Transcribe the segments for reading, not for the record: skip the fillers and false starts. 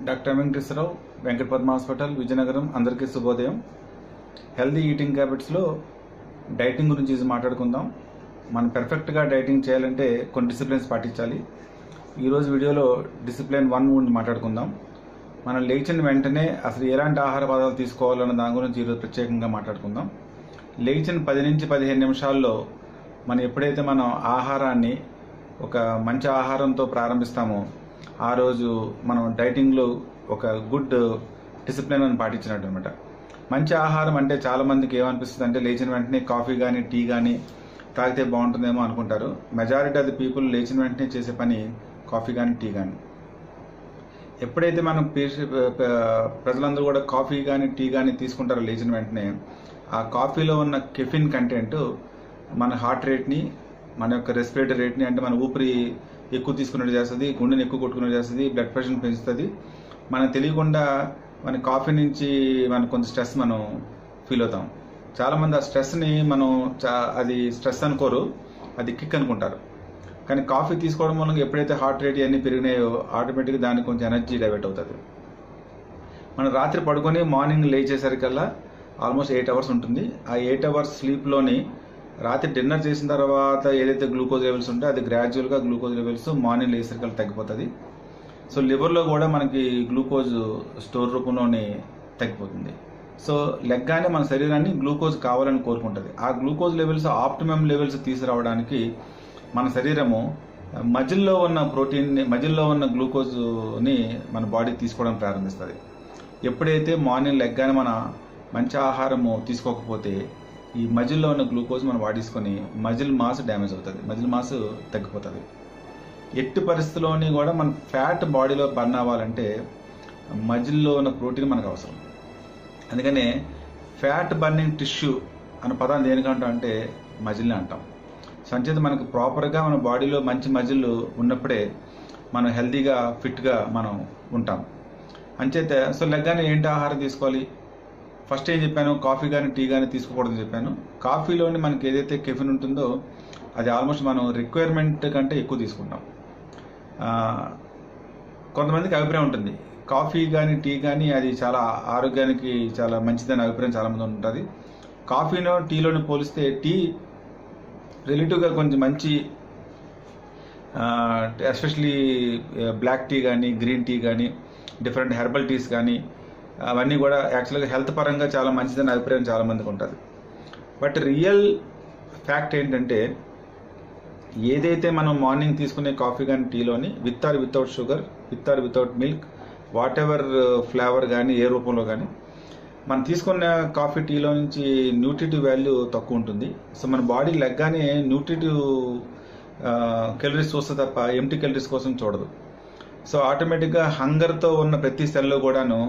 Doctor Venkateswararao, Venkata Padma hospital, Vizianagaram. అందరికీ శుభోదయం. Healthy eating హ్యాబిట్స్లో dieting గురించి మాట్లాడుకుందాం. మనం పర్ఫెక్ట్గా డైటింగ్ చేయాలంటే కొన్ని డిసిప్లిన్స్ పాటించాలి. ఈరోజు వీడియోలో డిసిప్లిన్ 1 గురించి మాట్లాడుకుందాం. మనం లేచిన వెంటనే అసలు ఎలాంటి ఆహార పదార్థాలు తీసుకోవాలన్న దాని గురించి ఈరోజు ప్రత్యేకంగా మాట్లాడుకుందాం. లేచిన 10 నుంచి 15 నిమిషాల్లో మనం ఎప్పుడైతే మనం ఆహారాన్ని ఒక మంచి ఆహారంతో ప్రారంభిస్తామో ఆ రోజు మనం డైటింగ్లో ఒక గుడ్ డిసిప్లిన్ అని పాటించినట్టు అనమాట. మంచి ఆహారం అంటే చాలా మందికి ఏమనిపిస్తుంది అంటే లేచిన వెంటనే కాఫీ కానీ టీ కానీ తాగితే బాగుంటుందేమో అనుకుంటారు. మెజారిటీ ఆఫ్ ది పీపుల్ లేచిన వెంటనే చేసే పని కాఫీ కానీ టీ కానీ. ఎప్పుడైతే మనం ప్రజలందరూ కూడా కాఫీ కానీ టీ కానీ తీసుకుంటారో లేచిన వెంటనే ఆ కాఫీలో ఉన్న కెఫిన్ కంటెంట్ మన హార్ట్ రేట్ని, మన యొక్క రెస్పిరేటరీ రేట్ని, అంటే మన ఊపిరి ఎక్కువ తీసుకున్నట్టు చేస్తుంది, గుండెని ఎక్కువ కొట్టుకున్నట్టు చేస్తుంది, బ్లడ్ ప్రెషర్ని పెంచుతుంది. మనకు తెలియకుండా మన కాఫీ నుంచి మనకు కొంత స్ట్రెస్ మనం ఫీల్ అవుతాం. చాలామంది ఆ స్ట్రెస్ని అది స్ట్రెస్ అనుకోరు, అది కిక్ అనుకుంటారు. కానీ కాఫీ తీసుకోవడం వల్ల ఎప్పుడైతే హార్ట్ రేట్ అన్నీ పెరిగినాయో ఆటోమేటిక్గా దానికి కొంచెం ఎనర్జీ డైవర్ట్ అవుతుంది. మనం రాత్రి పడుకొని మార్నింగ్ లేచేసరికల్లా ఆల్మోస్ట్ 8 అవర్స్ ఉంటుంది. ఆ 8 అవర్స్ స్లీప్లోని రాత్రి డిన్నర్ చేసిన తర్వాత ఏదైతే గ్లూకోజ్ లెవెల్స్ ఉంటే అది గ్రాడ్యువల్గా గ్లూకోజ్ లెవెల్స్ మార్నింగ్ లేచేసరికల్లా తగ్గిపోతుంది. సో లివర్లో కూడా మనకి గ్లూకోజ్ స్టోర్ రూపంలోనే తగ్గిపోతుంది. సో లెగ్గానే మన శరీరాన్ని గ్లూకోజ్ కావాలని కోరుకుంటుంది. ఆ గ్లూకోజ్ లెవెల్స్ ఆప్టిమమ్ లెవెల్స్ తీసుకురావడానికి మన శరీరము మజిల్లో ఉన్న ప్రోటీన్ని, మజిల్లో ఉన్న గ్లూకోజ్ని మన బాడీ తీసుకోవడం ప్రారంభిస్తుంది. ఎప్పుడైతే మార్నింగ్ లెగ్గానే మన మంచి ఆహారము తీసుకోకపోతే ఈ మజిల్లో ఉన్న గ్లూకోజ్ మనం వాడేసుకొని మజిల్ మాస్ డ్యామేజ్ అవుతుంది, మజిల్ మాస్ తగ్గిపోతుంది. ఎట్టి పరిస్థితుల్లోని కూడా మన ఫ్యాట్ బాడీలో బర్న్ అవ్వాలంటే మజిల్లో ఉన్న ప్రోటీన్ మనకు అవసరం. అందుకనే ఫ్యాట్ బర్నింగ్ టిష్యూ అనే పదాన్ని దేనికంటాం అంటే మజిల్ని అంటాం. సో అంచేత మనకు ప్రాపర్గా మన బాడీలో మంచి మజిల్ ఉన్నప్పుడే మనం హెల్తీగా ఫిట్గా మనం ఉంటాం. అంచేత సో లెగ్గానే ఏంటి ఆహారం తీసుకోవాలి? ఫస్ట్ ఏం చెప్పాను, కాఫీ కానీ టీ కానీ తీసుకోకూడదని చెప్పాను. కాఫీలోని మనకి ఏదైతే కెఫిన్ ఉంటుందో అది ఆల్మోస్ట్ మనం రిక్వైర్మెంట్ కంటే ఎక్కువ తీసుకుంటాం. కొంతమందికి అభిప్రాయం ఉంటుంది కాఫీ కానీ టీ కానీ అది చాలా ఆరోగ్యానికి చాలా మంచిదని అభిప్రాయం చాలామంది ఉంటుంది. కాఫీలో టీలోని పోలిస్తే టీ రిలేటివ్గా కొంచెం మంచి, ఎస్పెషలీ బ్లాక్ టీ కానీ గ్రీన్ టీ కానీ డిఫరెంట్ హెర్బల్ టీస్ కానీ అవన్నీ కూడా యాక్చువల్గా హెల్త్ పరంగా చాలా మంచిదని అభిప్రాయం చాలామందికి ఉంటుంది. బట్ రియల్ ఫ్యాక్ట్ ఏంటంటే ఏదైతే మనం మార్నింగ్ తీసుకునే కాఫీ కానీ టీలోని with or without sugar, with or without milk, whatever flavour కానీ ఏ రూపంలో కానీ మనం తీసుకున్న కాఫీ టీలో నుంచి న్యూట్రిటివ్ వాల్యూ తక్కువ ఉంటుంది. సో మన బాడీ లెగ్గానే న్యూట్రిటివ్ కెలరీస్ చూస్తే తప్ప ఎంటీ కెలరీస్ కోసం చూడదు. సో ఆటోమేటిక్గా హంగర్తో ఉన్న ప్రతి సెల్లో కూడాను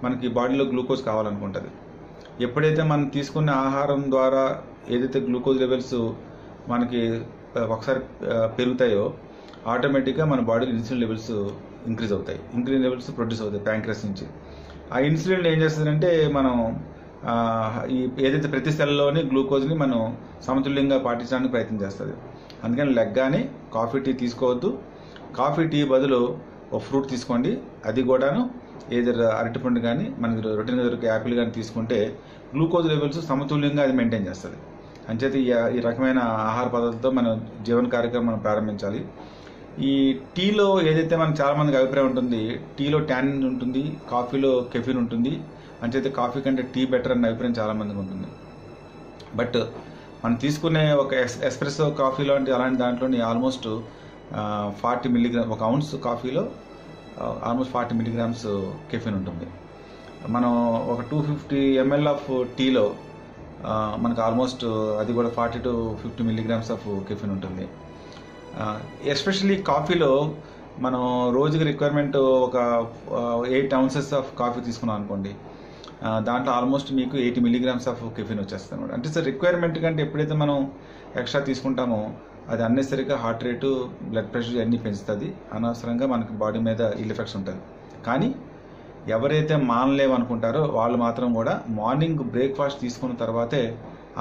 మనకి బాడీలో గ్లూకోజ్ కావాలనుకుంటుంది. ఎప్పుడైతే మనం తీసుకున్న ఆహారం ద్వారా ఏదైతే గ్లూకోజ్ లెవెల్స్ మనకి ఒకసారి పెరుగుతాయో ఆటోమేటిక్గా మన బాడీలో ఇన్సులిన్ లెవెల్స్ ఇంక్రీజ్ అవుతాయి, ఇన్సులిన్ లెవెల్స్ ప్రొడ్యూస్ అవుతాయి ప్యాంక్రస్ నుంచి. ఆ ఇన్సులిన్ ఏం చేస్తుందంటే మనం ఈ ఏదైతే ప్రతి సెల్లోని గ్లూకోజ్ని మనం సమతుల్యంగా పాటించడానికి ప్రయత్నం చేస్తుంది. అందుకని లెగ్గానే కాఫీ టీ తీసుకోవద్దు. కాఫీ టీ బదులు ఒక ఫ్రూట్ తీసుకోండి. అది కూడాను ఏదైనా అరటిపండు కానీ మనకి రొటీన్గా దొరికే యాపిల్ కానీ తీసుకుంటే గ్లూకోజ్ లెవెల్స్ సమతుల్యంగా అది మెయింటైన్ చేస్తుంది. అంచేత ఈ రకమైన ఆహార పదార్థాలతో మన జీవన కార్యక్రమం మనం ప్రారంభించాలి. ఈ టీలో ఏదైతే మనకు చాలామందికి అభిప్రాయం ఉంటుంది టీలో ట్యానిన్ ఉంటుంది, కాఫీలో కెఫిన్ ఉంటుంది, అంచేత కాఫీ కంటే టీ బెటర్ అన్న అభిప్రాయం చాలామందికి ఉంటుంది. బట్ మనం తీసుకునే ఒక ఎస్ప్రెస్సో కాఫీలో అంటే అలాంటి దాంట్లోని ఆల్మోస్ట్ 40 మిల్లీగ్రామ్, ఒక ఔన్స్ కాఫీలో ఆల్మోస్ట్ 40 మిల్లీగ్రామ్స్ కెఫిన్ ఉంటుంది. మనం ఒక 250 ml ఆఫ్ టీలో మనకు ఆల్మోస్ట్ అది కూడా 40 to 50 మిల్లీగ్రామ్స్ ఆఫ్ కెఫిన్ ఉంటుంది. ఎస్పెషల్లీ కాఫీలో మనం రోజుకి రిక్వైర్మెంట్ ఒక 8 ounces ఆఫ్ కాఫీ తీసుకున్నాం అనుకోండి, దాంట్లో ఆల్మోస్ట్ మీకు 80 మిల్లీగ్రామ్స్ ఆఫ్ కెఫిన్ వచ్చేస్తుంది అనమాట. అంటే సార్ రిక్వైర్మెంట్ కంటే ఎప్పుడైతే మనం ఎక్స్ట్రా తీసుకుంటామో అది అన్నెసరిగా హార్ట్ రేటు, బ్లడ్ ప్రెషర్ అన్నీ పెంచుతుంది. అనవసరంగా మనకి బాడీ మీద ఇల్ ఎఫెక్ట్స్ ఉంటుంది. కానీ ఎవరైతే మానలేమనుకుంటారో వాళ్ళు మాత్రం కూడా మార్నింగ్ బ్రేక్ఫాస్ట్ తీసుకున్న తర్వాతే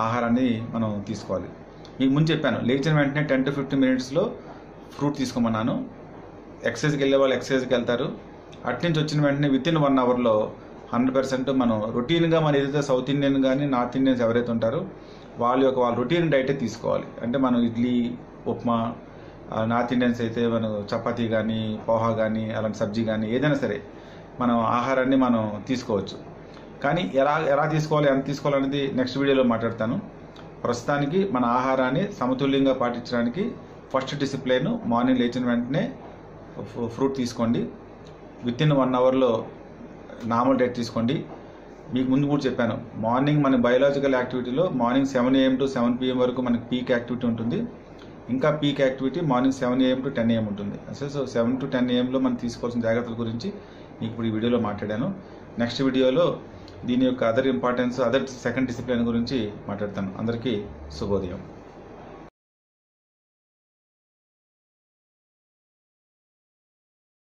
ఆహారాన్ని మనం తీసుకోవాలి. మీకు ముందు చెప్పాను లేచిన వెంటనే 10 to 15 minutes ఫ్రూట్ తీసుకోమన్నాను. ఎక్సర్సైజ్కి వెళ్ళే వాళ్ళు ఎక్సర్సైజ్కి వెళ్తారు, అట్నుంచి వచ్చిన వెంటనే విత్ ఇన్ 1 అవర్లో 100% మనం రొటీన్గా మన ఏదైతే సౌత్ ఇండియన్ కానీ నార్త్ ఇండియన్స్ ఎవరైతే ఉంటారో వాళ్ళ రొటీన్ డైటే తీసుకోవాలి. అంటే మనం ఇడ్లీ, ఉప్మా, నార్త్ ఇండియన్స్ అయితే మనం చపాతీ కానీ, పోహా కానీ, అలాంటి సబ్జీ కానీ ఏదైనా సరే మనం ఆహారాన్ని మనం తీసుకోవచ్చు. కానీ ఎలా తీసుకోవాలి, ఎంత తీసుకోవాలనేది నెక్స్ట్ వీడియోలో మాట్లాడతాను. ప్రస్తుతానికి మన ఆహారాన్ని సమతుల్యంగా పాటించడానికి ఫస్ట్ డిసిప్లైన్ మార్నింగ్ లేచిన వెంటనే ఫ్రూట్ తీసుకోండి. విత్ ఇన్ 1 అవర్లో నార్మల్ డైట్ తీసుకోండి. మీకు ముందు కూడా చెప్పాను, మార్నింగ్ మన biological యాక్టివిటీలో morning 7 AM to 7 PM వరకు మనకి పీక్ యాక్టివిటీ ఉంటుంది. ఇంకా peak activity morning 7 AM to 10 AM ఉంటుంది. సో 7 to 10 AMలో మనం తీసుకోవాల్సిన జాగ్రత్తల గురించి మీకు ఇప్పుడు ఈ వీడియోలో మాట్లాడాను. నెక్స్ట్ వీడియోలో దీని యొక్క other importance, other second discipline గురించి మాట్లాడతాను. అందరికీ శుభోదయం.